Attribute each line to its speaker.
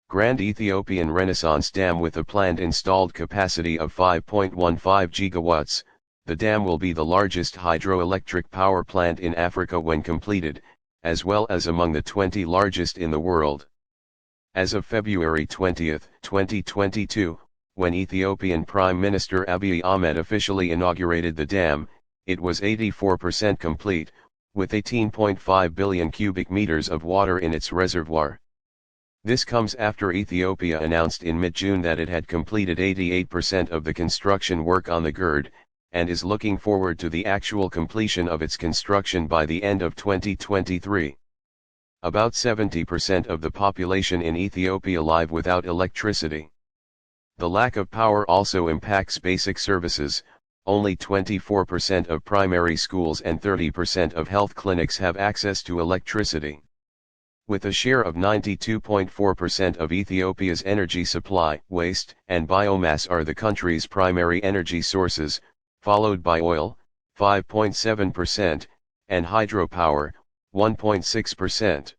Speaker 1: Grand Ethiopian Renaissance Dam with a planned installed capacity of 5.15 gigawatts, the dam will be the largest hydroelectric power plant in Africa when completed, as well as among the 20 largest in the world. As of February 20, 2022, when Ethiopian Prime Minister Abiy Ahmed officially inaugurated the dam, it was 84% complete, with 18.5 billion cubic meters of water in its reservoir. This comes after Ethiopia announced in mid-June that it had completed 88% of the construction work on the GERD, and is looking forward to the actual completion of its construction by the end of 2023. About 70% of the population in Ethiopia live without electricity. The lack of power also impacts basic services. Only 24% of primary schools and 30% of health clinics have access to electricity. With a share of 92.4% of Ethiopia's energy supply, waste and biomass are the country's primary energy sources, followed by oil, 5.7%, and hydropower, 1.6%.